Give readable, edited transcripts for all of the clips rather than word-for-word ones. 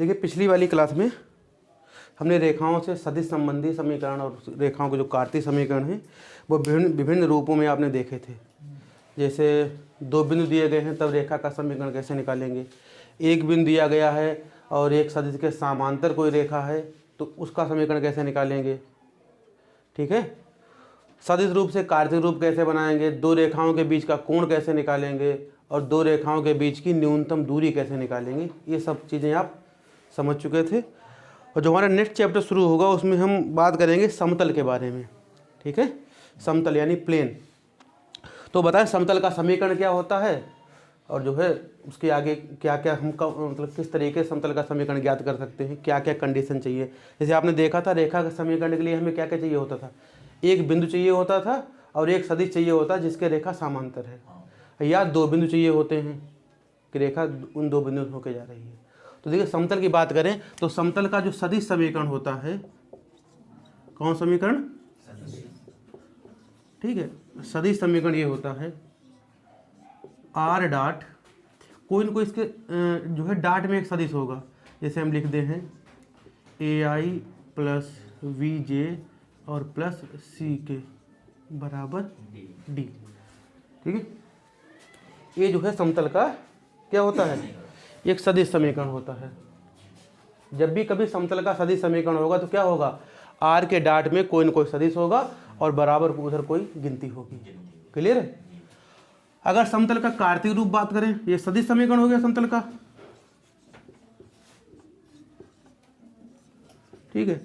देखिए पिछली वाली क्लास में हमने रेखाओं से सदिश संबंधी समीकरण और रेखाओं के जो कार्तीय समीकरण हैं वो विभिन्न रूपों में आपने देखे थे। जैसे दो बिंदु दिए गए हैं तब रेखा का समीकरण कैसे निकालेंगे, एक बिंदु दिया गया है और एक सदिश के समांतर कोई रेखा है तो उसका समीकरण कैसे निकालेंगे, ठीक है। सदिश रूप से कार्तीय रूप कैसे बनाएंगे, दो रेखाओं के बीच का कोण कैसे निकालेंगे और दो रेखाओं के बीच की न्यूनतम दूरी कैसे निकालेंगे, ये सब चीज़ें आप समझ चुके थे। और जो हमारा नेक्स्ट चैप्टर शुरू होगा उसमें हम बात करेंगे समतल के बारे में, ठीक है। समतल यानी प्लेन। तो बताएं समतल का समीकरण क्या होता है और जो है उसके आगे क्या क्या हम मतलब किस तरीके से समतल का समीकरण ज्ञात कर सकते हैं, क्या क्या कंडीशन चाहिए। जैसे आपने देखा था रेखा के समीकरण के लिए हमें क्या क्या चाहिए होता था, एक बिंदु चाहिए होता था और एक सदिश चाहिए होता जिसके रेखा समांतर है, या दो बिंदु चाहिए होते हैं कि रेखा उन दो बिंदु होकर जा रही है। तो देखिए समतल की बात करें तो समतल का जो सदिश समीकरण होता है, कौन समीकरण, ठीक है, सदिश समीकरण ये होता है आर डॉट, कोई न कोई इसके जो है डॉट में एक सदिश होगा। जैसे हम लिखते हैं ए आई प्लस वी जे और प्लस सी के बराबर डी, ठीक है। ये जो है समतल का क्या होता है, एक सदिश समीकरण होता है। जब भी कभी समतल का सदिश समीकरण होगा तो क्या होगा, आर के डॉट में कोई न कोई सदिश होगा और बराबर उधर कोई गिनती होगी। क्लियर है। अगर समतल का कार्तीय रूप बात करें, ये सदिश समीकरण हो गया समतल का, ठीक है।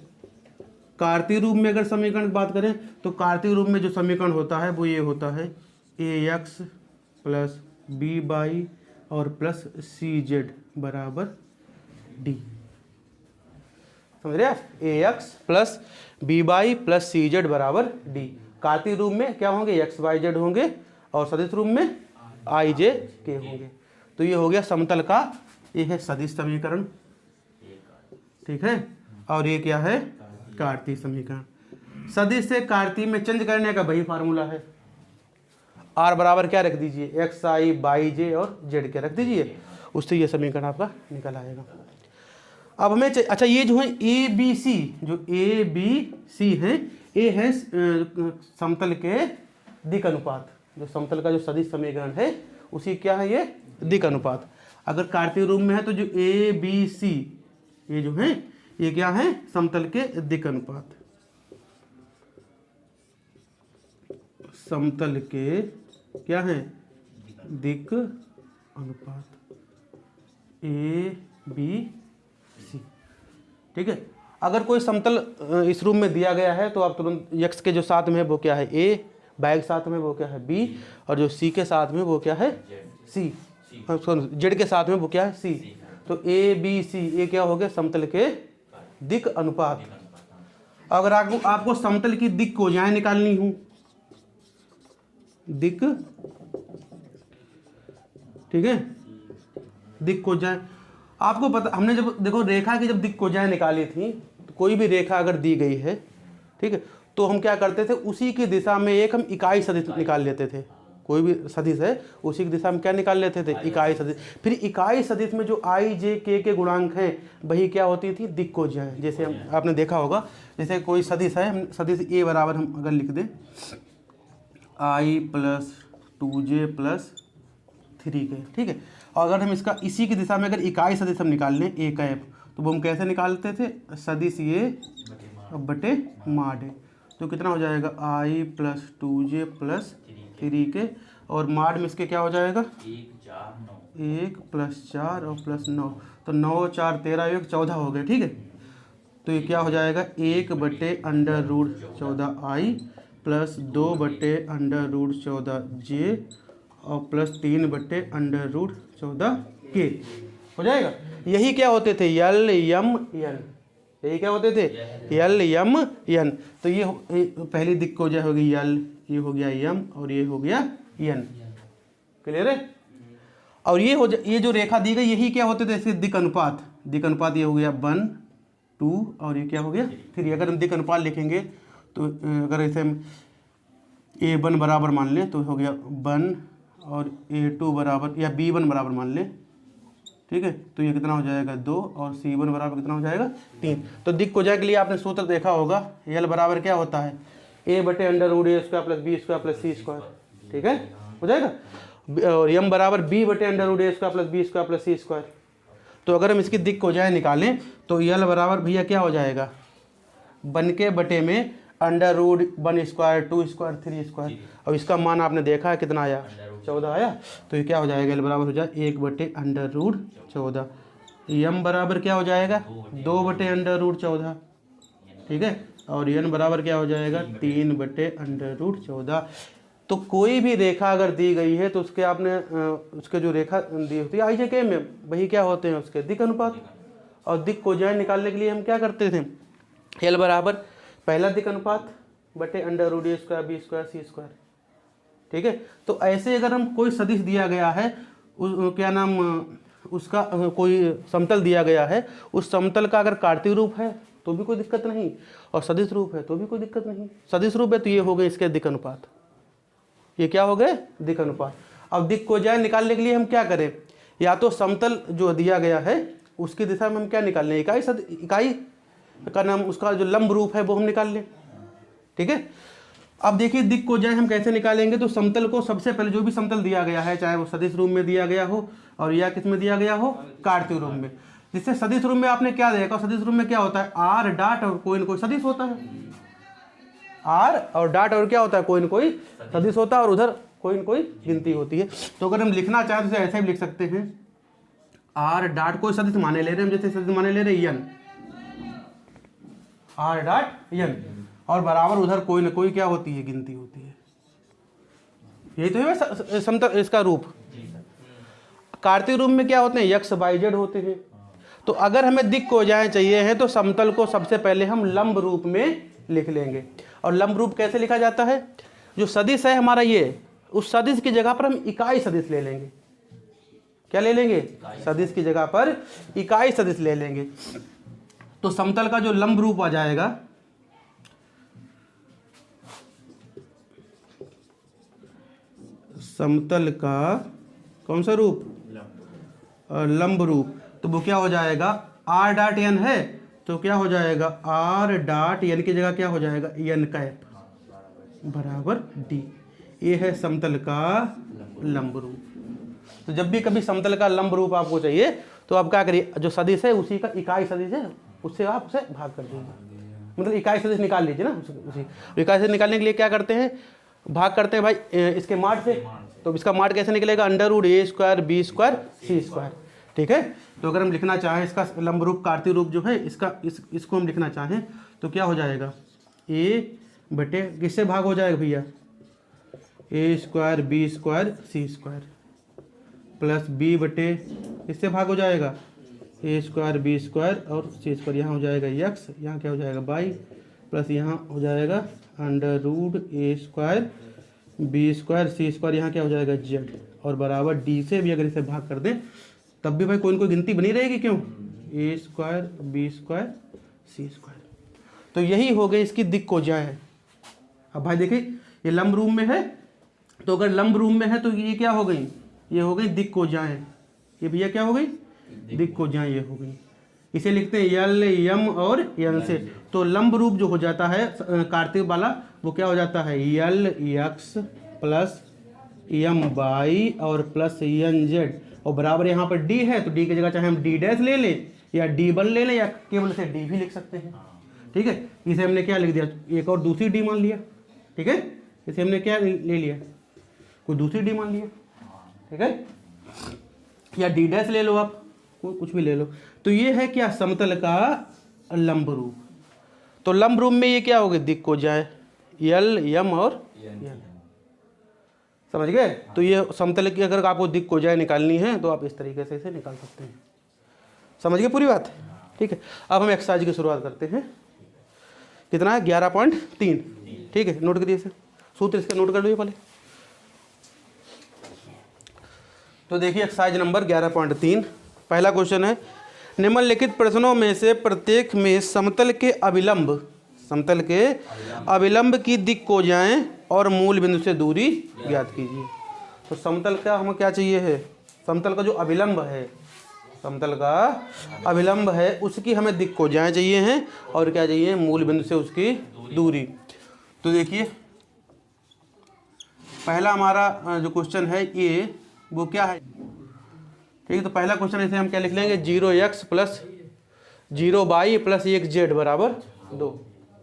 कार्तीय रूप में अगर समीकरण की बात करें तो कार्तीय रूप में जो समीकरण होता है वो ये होता है A X plus B Y और प्लस सी जेड बराबर डी, समझ रहे आप, A X plus B Y plus C Z बराबर डी। कार्तीय रूप में क्या होंगे, एक्स वाई जेड होंगे और सदिश रूप में आई जे के होंगे। तो ये हो गया समतल का, ये है सदिश समीकरण, ठीक है। और ये क्या है, कार्तीय समीकरण। सदिश से कार्तीय में चेंज करने का वही फार्मूला है, आर बराबर क्या रख दीजिए, एक्स आई बाई जे और जेड के रख दीजिए, उससे ये समीकरण आपका निकल आएगा। अब हमें अच्छा ये जो है ए बी सी, जो ए बी सी है, ये है समतल के दिक् अनुपात। जो समतल का जो सदिश समीकरण है उसी क्या है, ये दिक् अनुपात। अगर कार्तीय रूप में है तो जो ए बी सी ये जो है ये क्या है, समतल के दिक् अनुपात। समतल के क्या है, दिक् अनुपात ए बी सी, ठीक है। अगर कोई समतल इस रूप में दिया गया है तो आप तुरंत एक्स के जो साथ में है वो क्या है ए, वाई के साथ में वो क्या है बी और जो सी के साथ में वो क्या है सी, जेड के साथ में वो क्या है सी। तो ए बी सी ये क्या हो गया, समतल के दिक् अनुपात। अगर आपको समतल की दिक् कोजाएं निकालनी हो, दिक्, ठीक है, दिक् कोजाएं आपको पता, हमने जब देखो रेखा की जब दिक् कोजाएं निकाली थी तो कोई भी रेखा अगर दी गई है, ठीक है, तो हम क्या करते थे, उसी की दिशा में एक हम इकाई सदिश निकाल लेते थे। कोई भी सदिश है उसी की दिशा में क्या निकाल लेते थे, इकाई सदिश। फिर इकाई सदिश में जो आई जे के गुणांक हैं वही क्या होती थी, दिक् कोजाएं। जैसे हम आपने देखा होगा, जैसे कोई सदिश है, हम सदिश ए बराबर हम अगर लिख दें आई प्लस 2j प्लस 3k, ठीक है। और अगर हम इसका इसी की दिशा में अगर इकाई सदिश हम निकाल लें ए कैप, तो वो हम कैसे निकालते थे, सदिश ये बटे माड है। तो कितना हो जाएगा आई प्लस 2j प्लस 3k और माड में इसके क्या हो जाएगा 1 प्लस 4 और प्लस 9, तो 9 4 13 1 14 हो गए, ठीक है। तो ये क्या हो जाएगा 1 बटे अंडर रूट 14 आई प्लस 2 बटे अंडर रूट 14 जे और प्लस 3 बटे अंडर रूट 14 के हो जाएगा। यही क्या होते थे, यल यम यन, यही क्या होते थे, यल यम यन। तो ये पहली दिक् कोजाएं होगी यल, ये हो गया यम और ये हो गया यन, क्लियर है। और ये जो रेखा दी गई यही क्या होते थे, इसके दिक् अनुपात। दिक् अनुपात ये हो गया 1 2 और ये क्या हो गया 3। अगर हम दिक् अनुपात लिखेंगे तो अगर इसे हम A1 बराबर मान लें तो हो गया 1 और A2 बराबर या B1 बराबर मान लें ठीक है। तो ये कितना हो जाएगा 2 और C1 बराबर कितना हो जाएगा 3। तो दिक कोजाए के लिए आपने सूत्र देखा होगा, L बराबर क्या होता है A/√A² + B² + C², ठीक है, हो जाएगा। और M बराबर B/√A² + B² + C²। तो अगर हम इसकी दिक कोजाए निकालें तो L बराबर भैया क्या हो जाएगा 1 के बटे में √1², 2², 3²। और इसका मान आपने देखा है कितना आया 14 आया। तो ये क्या हो जाएगा L बराबर हो जाए 1/√14। M बराबर क्या हो जाएगा 2/√14, ठीक है। और N बराबर क्या हो जाएगा 3/√14। तो कोई भी रेखा अगर दी गई है तो उसके आपने उसके जो रेखा दी होती है IJK में वही क्या होते हैं उसके दिक अनुपात। और दिक कोजाए निकालने के लिए हम क्या करते थे L बराबर पहला दिक अनुपात बटे √A² B² C², ठीक है। तो ऐसे अगर हम कोई सदिश दिया गया है क्या नाम उसका कोई समतल दिया गया है, उस समतल का अगर कार्तीय रूप है तो भी कोई दिक्कत नहीं, और सदिश रूप है तो भी कोई दिक्कत नहीं। सदिश रूप है तो ये हो गए इसके दिक अनुपात, ये क्या हो गए दिक अनुपात। अब दिक कोजाए निकालने के लिए हम क्या करें, या तो समतल जो दिया गया है उसकी दिशा में हम क्या निकाल लें इकाई का नाम उसका जो लंब रूप है वो हम निकाल लें, ठीक है। अब देखिए दिक कोजाए हम कैसे निकालेंगे। तो समतल को सबसे पहले जो भी समतल दिया गया है चाहे वो सदिश रूप में दिया गया हो और या किस में दिया गया हो कार्तीय रूप में। जिससे सदिश रूप में आपने क्या देखा, सदिश रूप में क्या होता है R डॉट और कोई न कोई सदिश होता है, R और डॉट और क्या होता है कोई न कोई सदिश होता है, और उधर कोई न कोई गिनती होती है। तो अगर हम लिखना चाहें तो ऐसे भी लिख सकते हैं R डॉट कोई सदिश माने ले रहे हैं, जैसे सदिश माने ले रहे हैं N, R डॉट N, और बराबर उधर कोई न कोई क्या होती है गिनती होती है। यही तो है समतल इसका रूप। कार्तीय रूप में क्या होते हैं X Y Z होते हैं। तो अगर हमें दिक कोजाए चाहिए हैं तो समतल को सबसे पहले हम लंब रूप में लिख लेंगे। और लंब रूप कैसे लिखा जाता है, जो सदिश है हमारा ये, उस सदिश की जगह पर हम इकाई सदिश ले लेंगे। क्या ले लेंगे, सदिश की जगह पर इकाई सदिश ले लेंगे। तो समतल का जो लंब रूप आ जाएगा समतल का कौन सा रूप लंब रूप, तो वो क्या हो जाएगा R डॉट N है तो क्या हो जाएगा R डॉट N की जगह क्या हो जाएगा N कैप बराबर D। ये है समतल का लंब रूप। तो जब भी कभी समतल का लंब रूप आपको चाहिए तो आप क्या करिए, जो सदिश है उसी का इकाई सदिश है उससे आप उसे भाग कर दीजिए, मतलब इकाई सदिश निकाल लीजिए ना। उसी इकाई सदिश निकालने के लिए क्या करते हैं, भाग करते हैं भाई इसके माड से। तो इसका माड कैसे निकलेगा √A² B² C², ठीक है। तो अगर हम लिखना चाहें इसका लंब रूप कार्तीय रूप जो है इसको हम लिखना चाहें तो क्या हो जाएगा A बटे किससे भाग हो जाएगा भैया A² B² C² plus B बटे इससे भाग हो जाएगा A² B² और C²। यहाँ हो जाएगा X, यहाँ क्या हो जाएगा Y, प्लस यहाँ हो जाएगा √A² B² C², यहाँ क्या हो जाएगा Z, और बराबर D से भी अगर इसे भाग कर दें तब भी भाई कोई न कोई गिनती बनी रहेगी, क्यों A² B² C²। तो यही हो गई इसकी दिक कोजाए। अब भाई देखिए ये लंब रूप में है, तो अगर लंब रूप में है तो ये क्या हो गई, ये हो गई दिक कोजाए। ये भैया क्या हो गई दिक कोजाए, ये हो गई। इसे लिखते हैं L M और N से। तो लंब रूप जो हो जाता है कार्तीय वाला वो क्या हो जाता है L X plus M Y और प्लस N Z, और बराबर यहाँ पर D है तो D की जगह चाहे हम D' ले लें या D1 ले लें या केवल से D भी लिख सकते हैं, ठीक है। इसे हमने क्या लिख दिया, एक और दूसरी D मान लिया, ठीक है। इसे हमने क्या ले लिया, कोई दूसरी D मान लिया, ठीक है, या D' ले लो आप, कुछ भी ले लो। तो ये है क्या समतल का लंब रूप। तो लंब रूप में ये क्या होगी दिक कोजाए L M और N, समझ गए। तो ये समतल की अगर आपको दिक कोजाए निकालनी है तो आप इस तरीके से इसे निकाल सकते हैं, समझ गए पूरी बात, ठीक है। अब हम एक्सरसाइज की शुरुआत करते हैं। कितना है 11.3, ठीक है। नोट करिए इसे, सूत्र इसका नोट कर लीजिए पहले। तो देखिए एक्सरसाइज नंबर 11.3, पहला क्वेश्चन है निम्नलिखित प्रश्नों में से प्रत्येक में समतल के अभिलंब की दिक कोजाएं और मूल बिंदु से दूरी ज्ञात कीजिए। तो समतल का हमें क्या चाहिए है, समतल का जो अभिलंब है समतल का अभिलंब है उसकी हमें दिक् कोजाएं चाहिए हैं और क्या चाहिए, मूल बिंदु से उसकी दूरी। तो देखिए पहला हमारा जो क्वेश्चन है ये वो क्या है, ठीक है। तो पहला क्वेश्चन इसे हम क्या लिख लेंगे, 0x plus 0y plus 1z बराबर 2,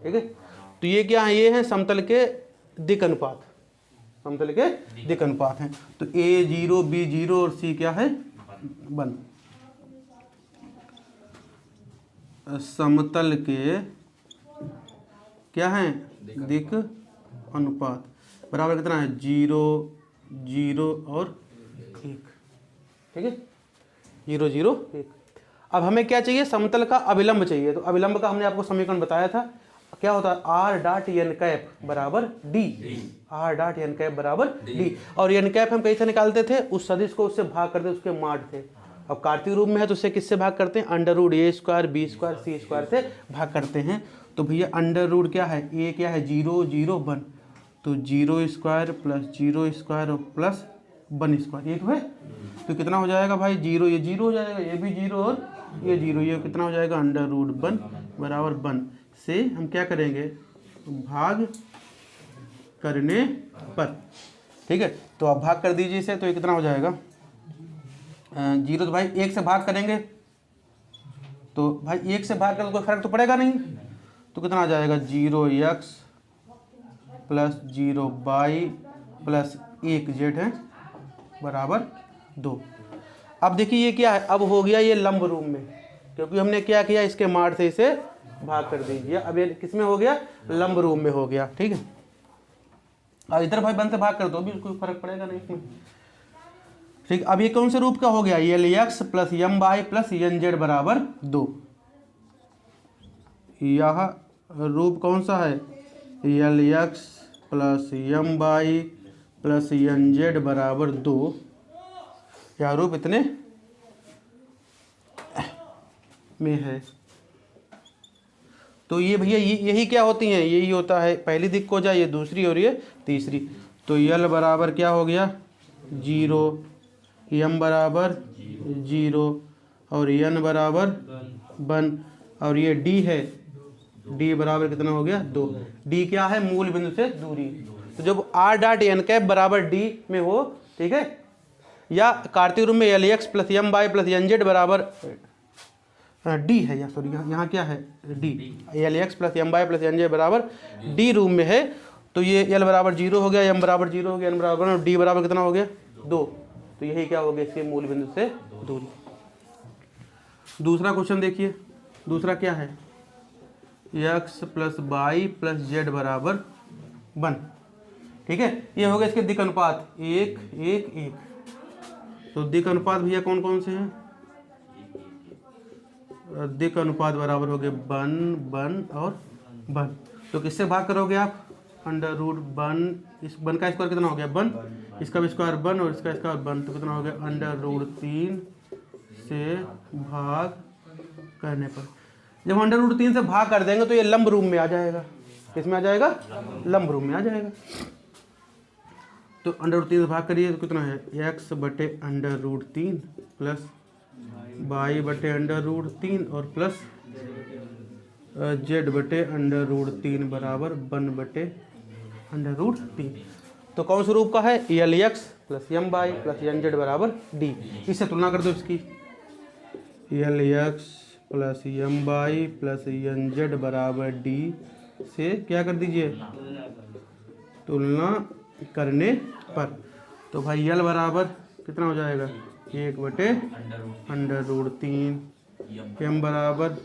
ठीक है। तो ये क्या है, ये है समतल के दिक् अनुपात, समतल के दिक् अनुपात हैं। तो A0 B0 और C क्या है 1। समतल के क्या है दिक् अनुपात बराबर कितना है 0 0 और 1, ठीक है 0 0 1। अब हमें क्या चाहिए, समतल का अभिलंब चाहिए। तो अभिलंब का हमने आपको समीकरण बताया था, क्या होता है r डॉट n कैप बराबर d, r dot n cap बराबर d। और n कैप हम कैसे निकालते थे, उस सदिश को उससे भाग करते उसके माड थे। अब कार्तीय रूप में है तो उससे किससे भाग करते हैं, under root a square b square c square से भाग करते हैं। तो भैया अंडर रूट क्या है, a क्या है 0 0 1, तो 0 स्क्वायर प्लस 0 स्क्वायर और प्लस 1 स्क्वायर, ये तो है। तो कितना हो जाएगा भाई, 0 ये 0 हो जाएगा, ये भी 0 और ये 0, ये कितना हो जाएगा अंडर रूट 1 बराबर 1 से हम क्या करेंगे, भाग करने पर, ठीक है। तो आप भाग कर दीजिए इसे, तो ये कितना हो जाएगा 0। तो भाई 1 से भाग करेंगे तो भाई 1 से भाग कर कोई फर्क तो पड़ेगा नहीं, तो कितना आ जाएगा 0x plus 0y plus 1z है बराबर 2। अब देखिए ये क्या है, अब हो गया ये लंब रूप में, क्योंकि हमने क्या किया इसके माड से इसे भाग कर दीजिए। अब ये किस में हो गया, लंब रूप में हो गया, ठीक है। अब इधर भाई 1 से भाग कर दो भी कोई फर्क पड़ेगा नहीं इसमें, ठीक। अब ये कौन से रूप का हो गया, Lx plus my plus nz बराबर 2। यह रूप कौन सा है, Lx plus my plus nz बराबर 2। यह रूप इतने में है। तो ये भैया यही क्या होती हैं, यही होता है पहली दिक् को जाए, ये दूसरी और ये तीसरी। तो L बराबर क्या हो गया 0, M बराबर 0 और N बराबर 1 और ये D है, D बराबर कितना हो गया 2। D क्या है, मूल बिंदु से दूरी। तो जब r डॉट n कैप बराबर D में हो, ठीक है, या कार्तीय रूप में Lx plus my plus nz बराबर d है, या सॉरी यहाँ क्या है d, Lx plus my plus nz बराबर d रूप में है। तो ये L बराबर 0 हो गया, M बराबर 0 हो गया, N बराबर और D बराबर कितना हो गया 2। तो यही क्या हो गया, इसके मूल बिंदु से दूरी। दूसरा क्वेश्चन देखिए, दूसरा क्या है, x plus y plus z बराबर 1, ठीक है। ये हो गया इसके दिक् अनुपात 1 1 1। तो दिक् अनुपात भैया कौन कौन से हैं, दिक् अनुपात बराबर हो गए 1 1 और 1। तो किससे भाग करोगे आप, अंडर रूट 1, इस 1 का स्क्वायर कितना हो गया 1, इसका भी स्क्वायर 1 और इसका स्क्वायर 1, तो कितना हो गया अंडर रूट 3 से भाग करने पर। जब अंडर रूट 3 से भाग कर देंगे तो ये लंब रूप में आ जाएगा, किसमें आ जाएगा, लंब रूप में आ जाएगा। तो अंडर रूट 3 से भाग करिए तो कितना है x बटे अंडर रूट 3 प्लस y बटे अंडर रूट 3 और प्लस z बटे अंडर रूट 3 बराबर 1 बटे अंडर रूट 3। तो कौन से रूप का है, Lx plus my plus nz बराबर d। इससे तुलना कर दो इसकी, Lx plus my plus nz बराबर d से क्या कर दीजिए, तुलना करने पर। तो भाई L बराबर कितना हो जाएगा 1 बटे अंडर रूट 3, M बराबर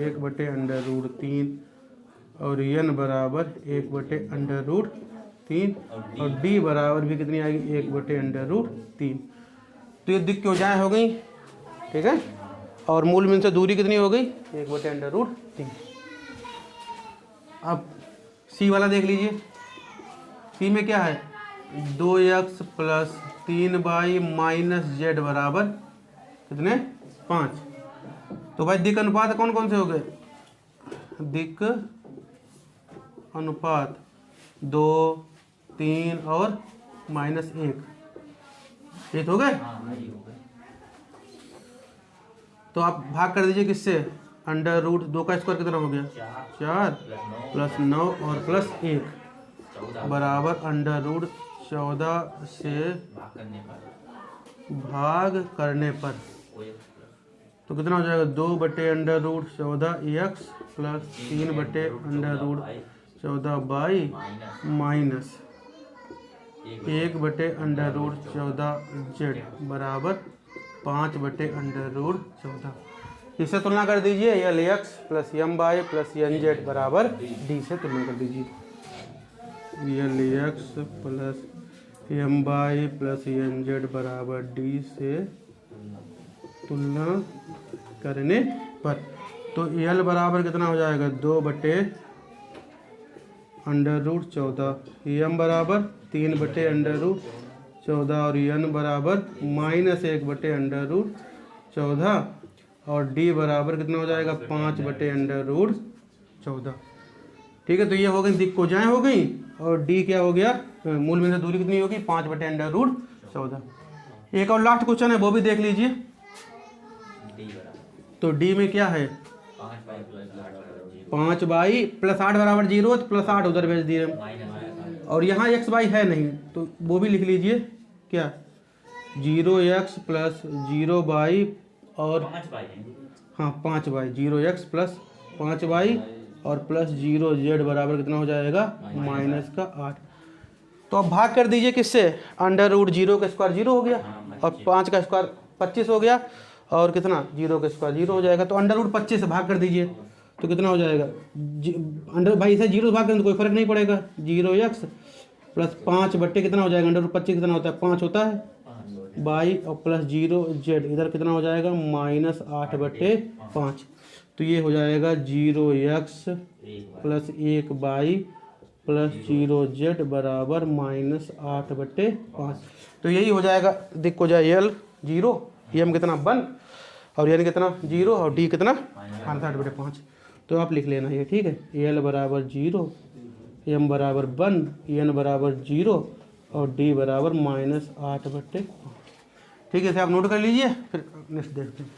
1 बटे अंडर रूट 3 और N बराबर 1 बटे अंडर रूट 3 और D बराबर भी कितनी आएगी 1 बटे अंडर रूट 3। तो ये दिक् कोजाएं हो गई, ठीक है। और मूल बिंदु से दूरी कितनी हो गई 1 बटे अंडर रूट 3। अब C वाला देख लीजिए, C में क्या है 2x plus 3y minus z बराबर कितने 5। तो भाई दिक् अनुपात कौन कौन से हो गए, दिक् अनुपात 2 3 और -1, ये तो हो गए। तो आप भाग कर दीजिए किससे, अंडर रूट 2 का स्क्वायर कितना हो गया 4 प्लस 9 और प्लस 1 बराबर अंडर रूट 14 से भाग करने पर तो कितना हो जाएगा 2 बटे अंडर रूट 14 x प्लस 3 बटे अंडर रूट 14 y माइनस 1 बटे अंडर रूट 14 z बराबर 5 बटे अंडर रूट 14। इससे तुलना कर दीजिए, L X plus M Y plus N Z बराबर डी से तुलना कर दीजिए। L X plus M Y plus N Z बराबर डी से तुलना करने पर तो यल बराबर कितना हो जाएगा 2 बटे अंडर रूट 14, एम बराबर 3 बटे अंडर रूट 14 और एन बराबर माइनस 1 बटे अंडर रूट 14 और डी बराबर कितना हो जाएगा 5 बटे अंडर रूट 14। ठीक है, तो ये हो गई दिक्कोजाएं हो गई और डी क्या हो गया, मूल बिंदु से दूरी कितनी होगी 5 बटे अंडर रूट 14। एक और लास्ट क्वेश्चन है वो भी देख लीजिए। तो डी में क्या है 5 बाई प्लस 8 बराबर 0, तो प्लस 8 उधर भेज दिए और यहाँ एक्स वाई है नहीं तो वो भी लिख लीजिए क्या 0x प्लस 0 बाई और हाँ 5 बाई 0x प्लस 5 बाई और प्लस 0 z बराबर कितना हो जाएगा माइनस का 8। तो अब भाग कर दीजिए किससे, अंडर रूट 0 का स्क्वायर 0 हो गया और 5 का स्क्वायर 25 हो गया और कितना 0 का स्क्वायर 0 हो जाएगा। तो अंडर रूट 25 से भाग कर दीजिए तो कितना हो जाएगा अंडर भाई इसे 0 से भाग करें तो कोई फर्क नहीं पड़ेगा 0x प्लस 5 बट्टे कितना हो जाएगा अंडर रूट 25 कितना होता है 5 होता है बाई और प्लस 0z इधर कितना हो जाएगा माइनस 8 बट्टे 5। तो ये हो जाएगा 0x plus 1 by plus 0z बराबर माइनस 8 बट्टे 5। तो यही हो जाएगा देखो जाए यल 0 एम कितना 1 और एन कितना 0 और डी कितना 8 बटे 5। तो आप लिख लेना ये ठीक है, एल बराबर 0 एम बराबर 1 एन बराबर 0 और डी बराबर माइनस 8 बटे 5। ठीक है, इसे आप नोट कर लीजिए फिर नेक्स्ट देखते हैं।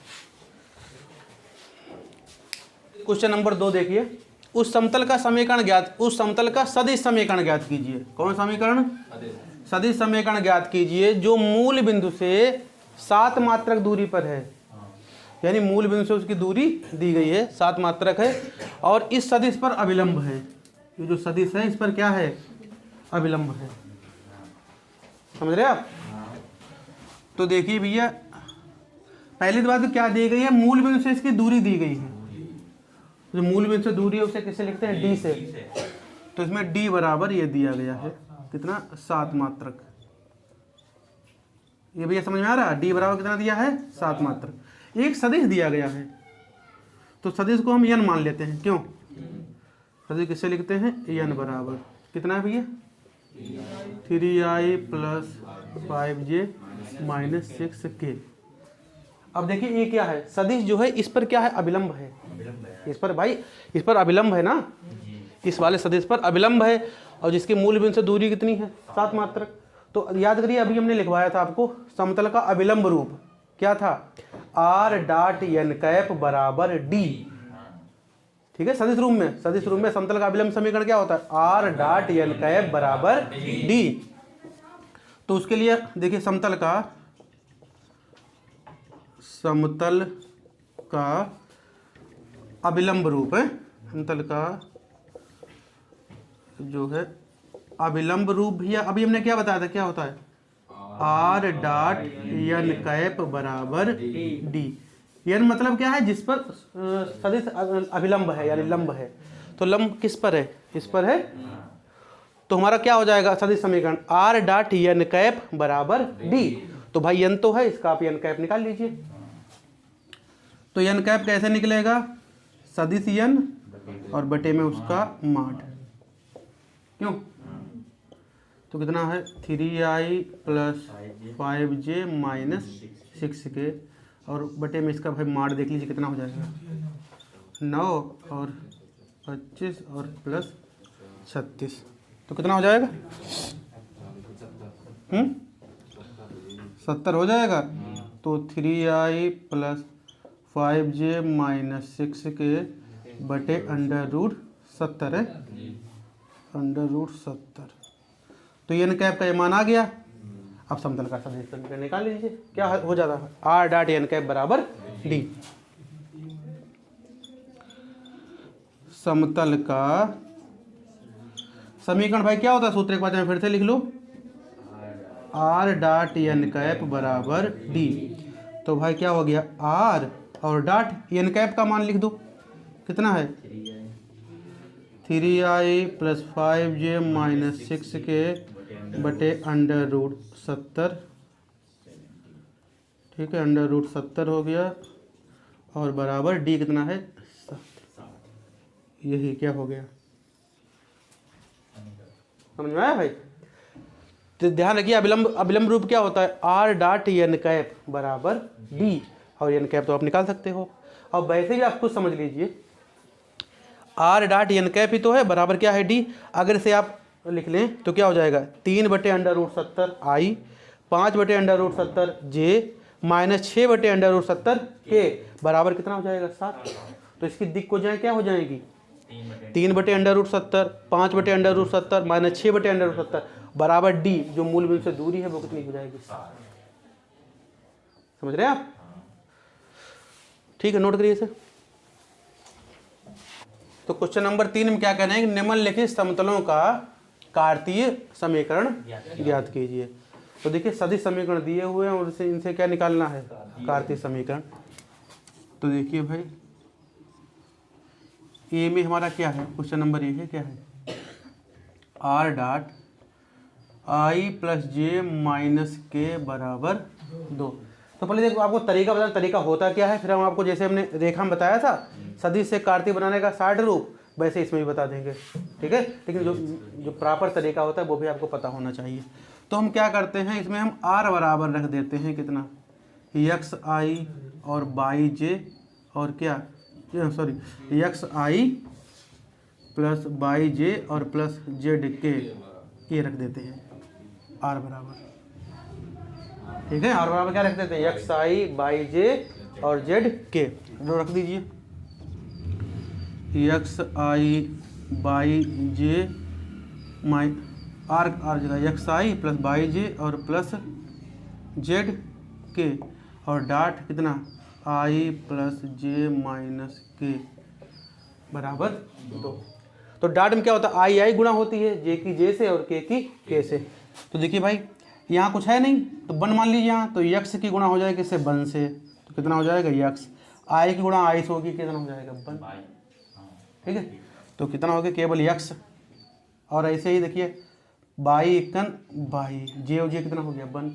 क्वेश्चन नंबर 2 देखिए, उस समतल का समीकरण ज्ञात, उस समतल का सदिश समीकरण ज्ञात कीजिए। कौन समीकरण, सदिश समीकरण ज्ञात कीजिए जो मूल बिंदु से 7 मात्रक दूरी पर है, यानी मूल बिंदु से उसकी दूरी दी गई है 7 मात्रक है और इस सदिश पर अभिलंब है। ये जो सदिश है इस पर क्या है अभिलंब है, समझ रहे आप। तो देखिए भैया पहली बात तो क्या दी गई है, मूल बिंदु से इसकी दूरी दी गई है। जो मूल बिंदु से दूरी है उसे किससे लिखते हैं डी से। तो इसमें डी बराबर ये दिया गया है कितना 7 मात्रक। ये भैया समझ में आ रहा है, डी बराबर कितना दिया है 7 मात्रक। एक सदिश दिया गया है तो सदिश को हम एन मान लेते हैं, क्यों सदिश किससे लिखते हैं एन बराबर कितना है भैया 3i plus 5j minus 6k। अब देखिए ये क्या है सदिश जो है इस पर क्या है अभिलंब है, इस पर भाई इस पर अभिलंब है ना, इस वाले सदिश पर अभिलंब है और जिसके मूल बिंदु से दूरी कितनी है 7 मात्रक। तो याद करिए अभी हमने लिखवाया था आपको समतल का अभिलंब रूप क्या था r डॉट n कैप बराबर d। ठीक है, सदिश रूप में समतल का अभिलंब समीकरण क्या होता है r डॉट n कैप बराबर d। तो उसके लिए देखिए समतल का अभिलंब रूप है, समतल का जो है अभिलंब रूप भैया अभी हमने क्या बताया था क्या होता है r डॉट n कैप बराबर d। n मतलब क्या है जिस पर सदिश अभिलंब है यानी लंब है। तो लंब किस पर है इस पर है, तो हमारा क्या हो जाएगा सदिश समीकरण r डॉट n कैप बराबर d। तो भाई n तो है इसका आप n कैप निकाल लीजिए। तो n कैप कैसे निकलेगा सदिश n और बटे में उसका माड, क्यों तो कितना है 3i plus 5j minus 6k और बटे में इसका भाई माड देख लीजिए कितना हो जाएगा 9 और 25 और प्लस 36। तो कितना हो जाएगा 70 हो जाएगा। तो 3i plus 5j minus 6k बटे √70 है, √70। तो ये n कैप का ये मान आ गया। अब समतल का सदिश समीकरण निकाल लीजिए, क्या हो जाता है, r डॉट n कैप बराबर d। समतल का समीकरण भाई क्या होता है, सूत्र एक बार फिर से लिख लो, r डॉट n कैप बराबर d। तो भाई क्या हो गया, r और डॉट n कैप का मान लिख दो, कितना है 3i plus 5j minus 6k बटे √70, ठीक है, √70 हो गया, और बराबर d कितना है 7। यही क्या हो गया, समझ में आया भाई। तो ध्यान रखिए अभिलंब रूप क्या होता है, r डॉट n कैप बराबर d, और n कैप तो आप निकाल सकते हो। अब वैसे भी आप खुद समझ लीजिए, r डॉट n कैप ही तो है, बराबर क्या है d। अगर इसे आप लिख लें तो क्या हो जाएगा, 3 बटे √70 i, 5 बटे √70 j, माइनस 6 बटे √70 k, बराबर कितना हो जाएगा 7। तो इसकी दिक् को जाए क्या हो जाएगी, 3 बटे √70, 5 बटे √70 माइनस 6 बटे √70 बराबर d, जो मूल बिंदु से दूरी है वो कितनी हो जाएगी 7। समझ रहे हैं आप, ठीक है, नोट करिए इसे। तो क्वेश्चन नंबर 3 में क्या कहना है कि निम्नलिखित समतलों का कार्तीय समीकरण ज्ञात कीजिए। तो देखिए सदिश समीकरण दिए हुए हैं और इनसे क्या निकालना है, कार्तीय समीकरण। तो देखिए भाई ए में हमारा क्या है, क्वेश्चन नंबर ये है क्या है, r dot i plus J minus के बराबर 2। तो पहले देखो आपको तरीका बताना, तरीका होता क्या है, फिर हम आपको जैसे हमने रेखा में बताया था सदिश से कार्तीय बनाने का 60 रूप, वैसे इसमें भी बता देंगे, ठीक है। लेकिन जो प्रॉपर तरीका होता है वो भी आपको पता होना चाहिए। तो हम क्या करते हैं, इसमें हम r बराबर रख देते हैं कितना, xi और yj और क्या, सॉरी xi प्लस yj और प्लस zk, ये रख देते हैं r बराबर, ठीक है। r बराबर क्या रख देते हैं, xi yj और zk, जो रख दीजिए xi yj माइ r जगह xi प्लस yj और प्लस zk, और डॉट कितना i plus j minus k बराबर 2। तो डॉट में क्या होता है, i गुणा होती है j की j से और k की k से। तो देखिए भाई यहाँ कुछ है नहीं तो 1 मान लीजिए, यहाँ तो x की गुणा हो जाएगी इससे 1 से, तो कितना हो जाएगा x, i की गुणा i से होगी, कितना हो जाएगा 1, ठीक है। तो कितना हो गया केवल x, और ऐसे ही देखिए बाई एकन बाई जे और जे कितना हो गया 1,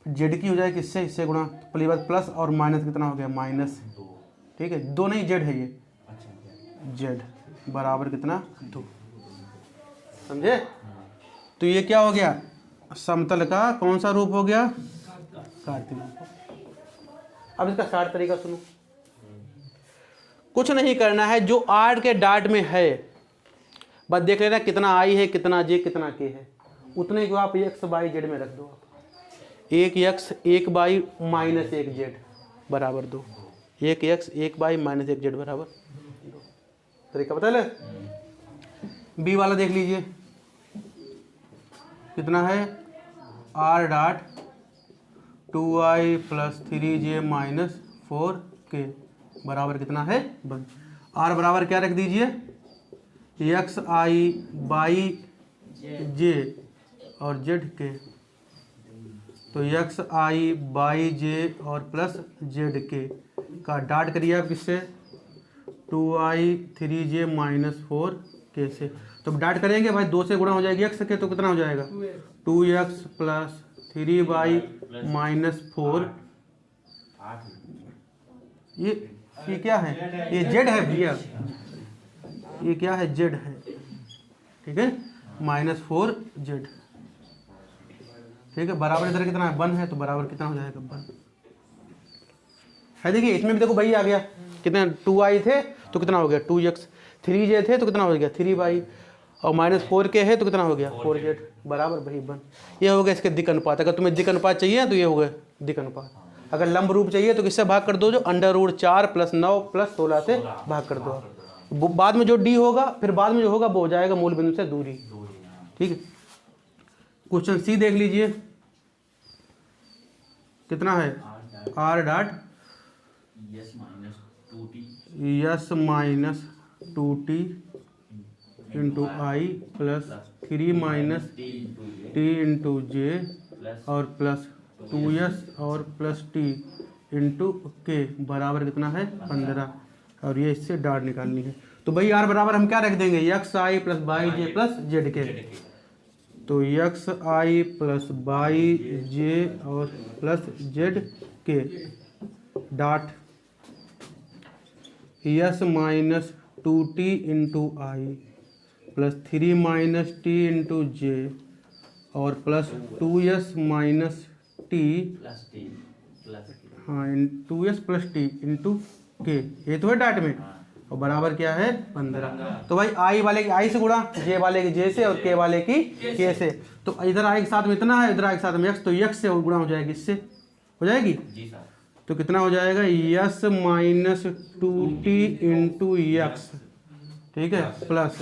जेड की हो जाएगी किससे, इससे गुणा, पहली बात प्लस और माइनस कितना हो गया माइनस, ठीक है, 2 नहीं जेड है ये, जेड बराबर कितना 2, समझे। तो ये क्या हो गया, समतल का कौन सा रूप हो गया, कार्तीय रूप। अब इसका शार्ट तरीका सुनो, कुछ नहीं करना है, जो r के डॉट में है बस देख लेना कितना i है, कितना j, कितना k है, उतने को आप x बाई जेड में रख दो, 1x 1 बाई माइनस 1 जेड बराबर 2, 1x 1 बाई माइनस 1 जेड बराबर 2। तरीका बता ले। बी वाला देख लीजिए कितना है, r dot 2i plus 3j minus 4k बराबर कितना है 1। r बराबर क्या रख दीजिए, xi बाई j और zk, तो xi बाई j और प्लस zk का डॉट करिए आप किससे, 2i 3j माइनस 4k से। तो डॉट करेंगे भाई 2 से गुणा हो जाएगी x के, तो कितना हो जाएगा 2x प्लस 3 बाई माइनस 4, ये क्या है, ये जेड है भैया, ये क्या है जेड है, ठीक है, माइनस 4 जेड, ठीक है, बराबर इधर कितना है 1 है, तो बराबर कितना हो जाएगा 1 है। देखिए इसमें भी देखो भाई आ गया, कितने 2i थे तो कितना हो गया 2x, 3j थे तो कितना हो गया 3 बाई, और माइनस 4k है तो कितना हो गया 4z बराबर भाई 1। ये हो गया इसके दिक् अनुपात। अगर तुम्हें दिक् अनुपात चाहिए तो ये हो गया दिक् अनुपात। अगर लंब रूप चाहिए तो किससे भाग कर दो, जो √4 + 9 + 16 से भाग कर दो। बाद में जो d होगा, फिर बाद में जो होगा वो हो जाएगा मूल बिंदु से दूरी। ठीक है, क्वेश्चन सी देख लीजिए, कितना है, r dot s minus 2t into I plus 3 - t into J और प्लस 2s और प्लस t इंटू के बराबर कितना है 15, और ये इससे डॉट निकालनी है। तो भाई r बराबर हम क्या रख देंगे, xi + yj + zk। तो xi + yj और plus zk dot s minus 2t into I plus 3 - t into J और प्लस 2s माइनस t, हाँ 2s प्लस t इंटू के, ये तो है डाट में, और बराबर क्या है 15। तो भाई आई वाले की आई से गुणा, जे वाले की जे से और के वाले की के से। तो इधर आई के साथ में इतना है, इधर आई के साथ में x, तो x से गुणा हो जाएगी, इससे हो जाएगी जी सर। तो कितना हो जाएगा, s minus 2t into x, ठीक है, plus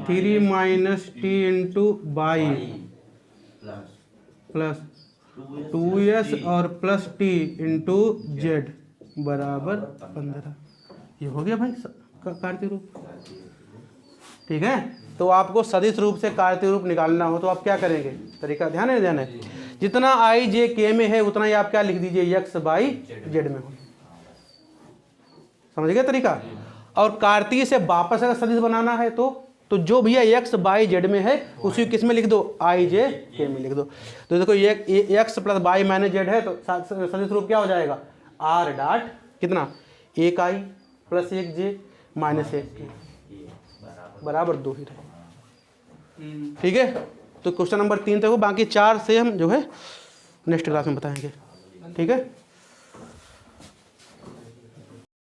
3 - t into y plus 2s और प्लस t इंटू जेड बराबर 15। ये हो गया भाई कार्तीय रूप। ठीक है, तो आपको सदिश रूप से कार्तीय रूप निकालना हो तो आप क्या करेंगे, तरीका ध्यान है, जितना i j k में है उतना ही आप क्या लिख दीजिए, x y z में हो। समझ गए तरीका। और कार्तीय से वापस अगर सदिश बनाना है तो जो भैया x y z में है उसी किस में लिख दो, i j k में लिख दो। तो देखो ये x + y - z है, तो सदिश रूप क्या हो जाएगा, r डॉट कितना, 1i + 1j - 1k बराबर 2 ही रहे। ठीक है, तो क्वेश्चन नंबर 3 तक हो, बाकी 4 से हम जो है नेक्स्ट क्लास में बताएंगे। ठीक है।